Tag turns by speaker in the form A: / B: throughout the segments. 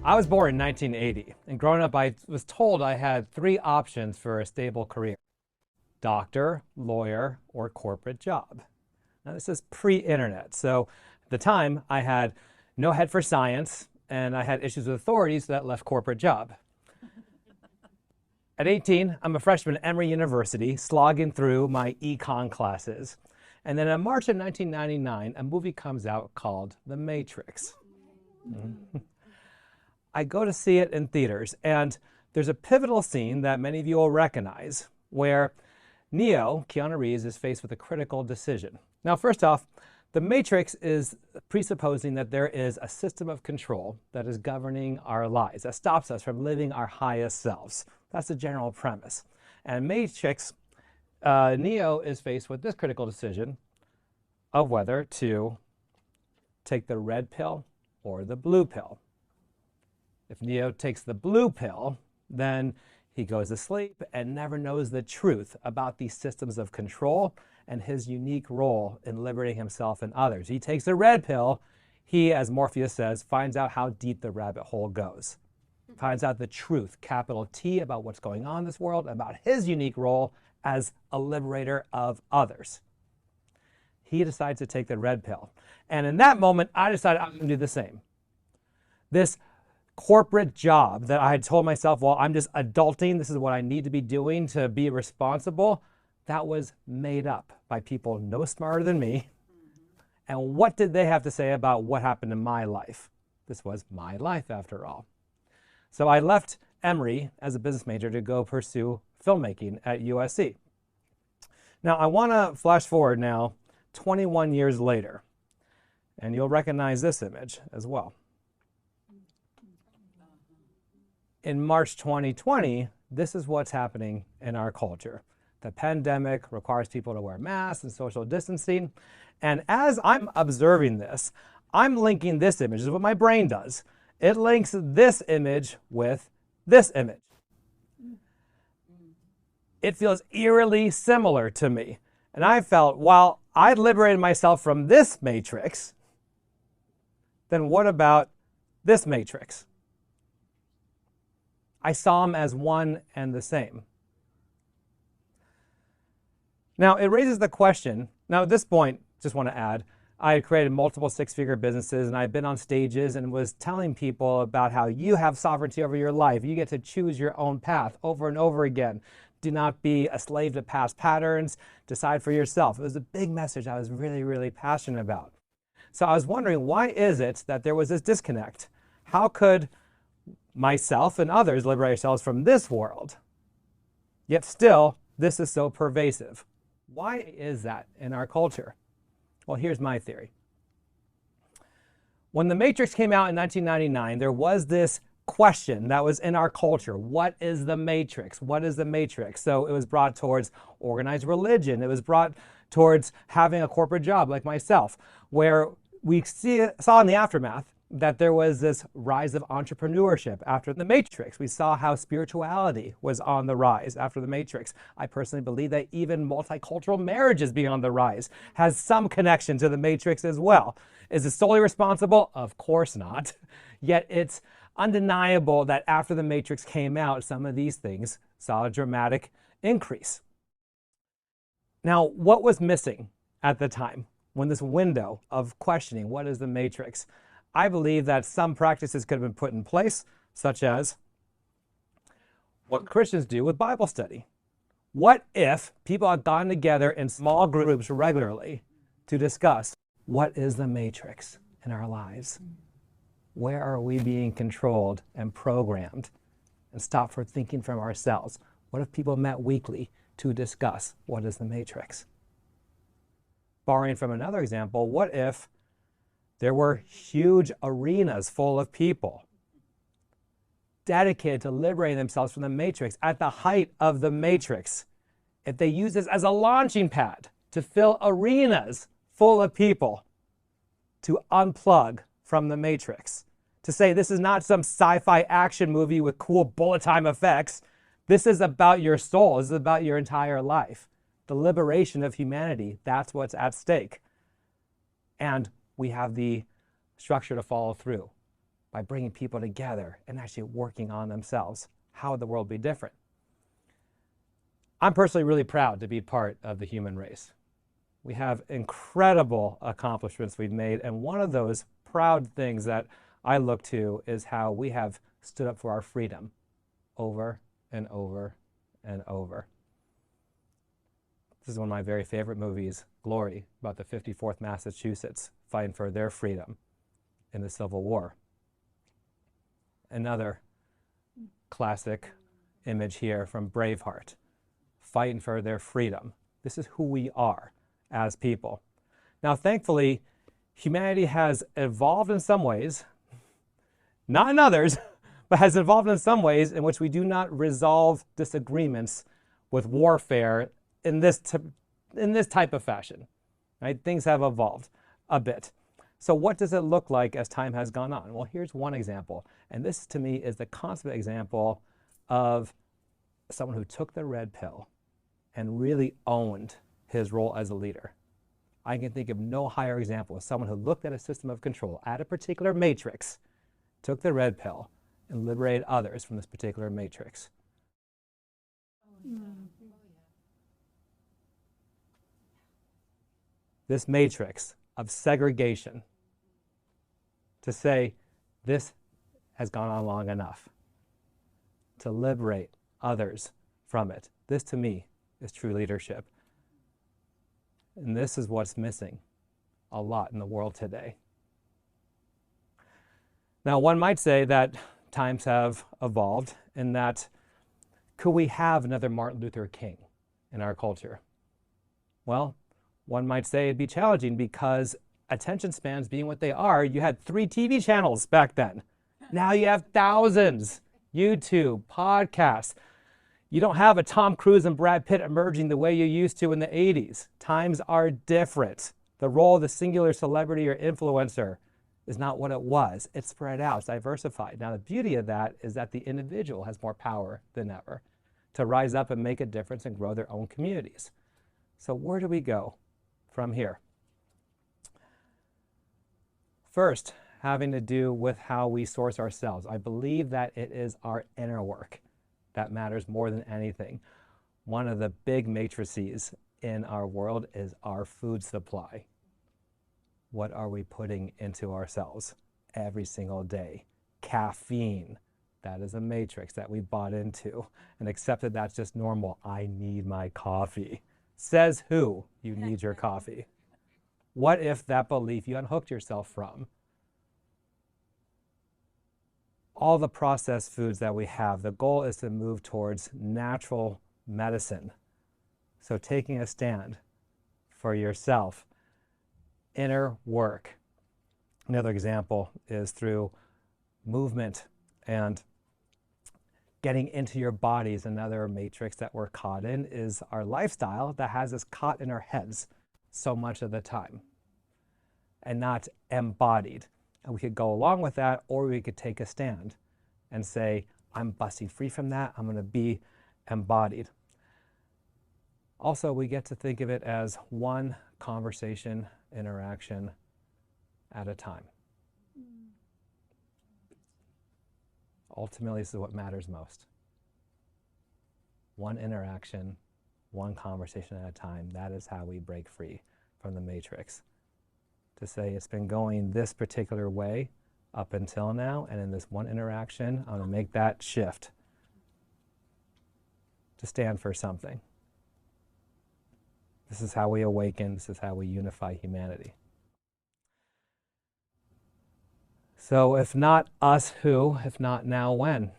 A: I was born in 1980, and growing up, I was told I had three options for a stable career: doctor, lawyer, or corporate job. Now, this is pre-internet, so at the time, I had no head for science, and I had issues with authorities that left corporate job. At 18, I'm a freshman at Emory University, slogging through my econ classes. And then in March of 1999, a movie comes out called The Matrix. I go to see it in theaters, and there's a pivotal scene that many of you will recognize where Neo, Keanu Reeves, is faced with a critical decision. Now, first off, The Matrix is presupposing that there is a system of control that is governing our lives, that stops us from living our highest selves. That's the general premise. And Matrix, Neo is faced with this critical decision of whether to take the red pill or the blue pill. If Neo takes the blue pill, then he goes to sleep and never knows the truth about these systems of control and his unique role in liberating himself and others. He takes the red pill. He, as Morpheus says, finds out how deep the rabbit hole goes. Finds out the truth, capital T, about what's going on in this world, about his unique role as a liberator of others. He decides to take the red pill. And in that moment, I decided I'm going to do the same. This corporate job that I had told myself, well, I'm just adulting, this is what I need to be doing to be responsible, that was made up by people no smarter than me. And what did they have to say about what happened in my life? This was my life, after all. So I left Emory as a business major to go pursue filmmaking at USC. Now, I want to flash forward now 21 years later, and you'll recognize this image as well. In March 2020, this is what's happening in our culture. The pandemic requires people to wear masks and social distancing. And as I'm observing this, I'm linking this image. This is what my brain does. It links this image with this image. It feels eerily similar to me. And I felt, while I'd liberated myself from this matrix, then what about this matrix? I saw them as one and the same. Now, it raises the question. Now, at this point, just want to add, I had created multiple six-figure businesses, and I've been on stages and was telling people about how you have sovereignty over your life. You get to choose your own path over and over again. Do not be a slave to past patterns. Decide for yourself. It was a big message I was really, really passionate about. So I was wondering, why is it that there was this disconnect? How could myself and others liberate ourselves from this world, yet still this is so pervasive? Why is that in our culture? Well, here's my theory. When The Matrix came out in 1999, there was this question that was in our culture. What is the Matrix? What is the Matrix? So it was brought towards organized religion. It was brought towards having a corporate job like myself, where we saw in the aftermath that there was this rise of entrepreneurship after the Matrix. We saw how spirituality was on the rise after the Matrix. I personally believe that even multicultural marriages being on the rise has some connection to the Matrix as well. Is it solely responsible? Of course not. Yet it's undeniable that after the Matrix came out, some of these things saw a dramatic increase. Now, what was missing at the time when this window of questioning, what is the Matrix? I believe that some practices could have been put in place, such as what Christians do with Bible study. What if people had gotten together in small groups regularly to discuss what is the Matrix in our lives? Where are we being controlled and programmed? And stop for thinking from ourselves. What if people met weekly to discuss what is the Matrix? Borrowing from another example, what if there were huge arenas full of people dedicated to liberating themselves from the Matrix at the height of the Matrix? If they use this as a launching pad to fill arenas full of people to unplug from the Matrix, to say this is not some sci-fi action movie with cool bullet time effects. This is about your soul. This is about your entire life. The liberation of humanity, that's what's at stake. And we have the structure to follow through. by bringing people together and actually working on themselves. How would the world be different? I'm personally really proud to be part of the human race. We have incredible accomplishments we've made, and one of those proud things that I look to is how we have stood up for our freedom over and over and over. This is one of my very favorite movies, Glory, about the 54th Massachusetts fighting for their freedom in the Civil War. Another classic image here from Braveheart, fighting for their freedom. This is who we are as people. Now, thankfully, humanity has evolved in some ways, not in others, but has evolved in some ways in which we do not resolve disagreements with warfare in this type of fashion. Right? Things have evolved a bit. So what does it look like as time has gone on? Well, here's one example. And this, to me, is the consummate example of someone who took the red pill and really owned his role as a leader. I can think of no higher example of someone who looked at a system of control, at a particular matrix, took the red pill, and liberated others from this particular matrix. This matrix of segregation, to say this has gone on long enough, to liberate others from it. This, to me, is true leadership. And this is what's missing a lot in the world today. Now, one might say that times have evolved and that could we have another Martin Luther King in our culture? Well, one might say it'd be challenging because attention spans being what they are, you had 3 TV channels back then. Now you have thousands. YouTube, podcasts. You don't have a Tom Cruise and Brad Pitt emerging the way you used to in the 80s. Times are different. The role of the singular celebrity or influencer is not what it was. It's spread out, it's diversified. Now the beauty of that is that the individual has more power than ever to rise up and make a difference and grow their own communities. So where do we go from here? First, having to do with how we source ourselves. I believe that it is our inner work that matters more than anything. One of the big matrices in our world is our food supply. What are we putting into ourselves every single day? Caffeine. That is a matrix that we bought into and accepted that's just normal. I need my coffee. Says who? You need your coffee. What if that belief you unhooked yourself from? All the processed foods that we have, the goal is to move towards natural medicine. So taking a stand for yourself, inner work. Another example is through movement and getting into your bodies. Another matrix that we're caught in is our lifestyle that has us caught in our heads so much of the time and not embodied. And we could go along with that, or we could take a stand and say, I'm busting free from that. I'm going to be embodied. Also, we get to think of it as one conversation, interaction at a time. Ultimately, this is what matters most. One interaction, one conversation at a time. That is how we break free from the matrix. To say it's been going this particular way up until now, and in this one interaction, I'm going to make that shift to stand for something. This is how we awaken. This is how we unify humanity. So if not us, who? If not now, when?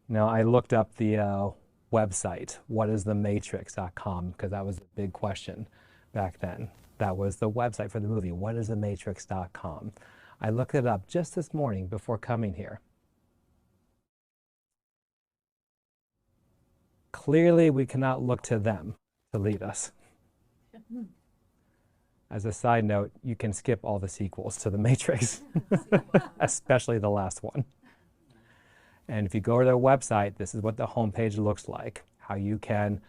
A: You know, I looked up the website, whatisthematrix.com, because that was a big question back then. That was the website for the movie, whatisthematrix.com. I looked it up just this morning before coming here. Clearly, we cannot look to them to lead us. As a side note, you can skip all the sequels to The Matrix, especially the last one. And if you go to their website, this is what the homepage looks like, how you can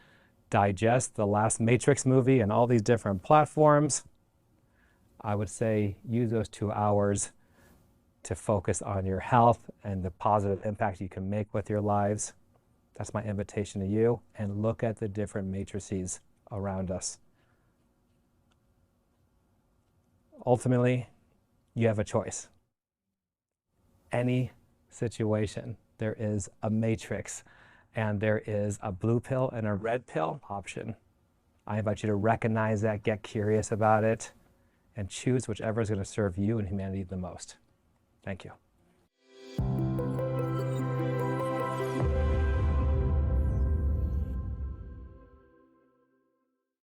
A: digest the last Matrix movie and all these different platforms. I would say use those 2 hours to focus on your health and the positive impact you can make with your lives. That's my invitation to you. And look at the different matrices around us. Ultimately, you have a choice. Any situation, there is a matrix, and there is a blue pill and a red pill option. I invite you to recognize that, get curious about it, and choose whichever is going to serve you and humanity the most. Thank you.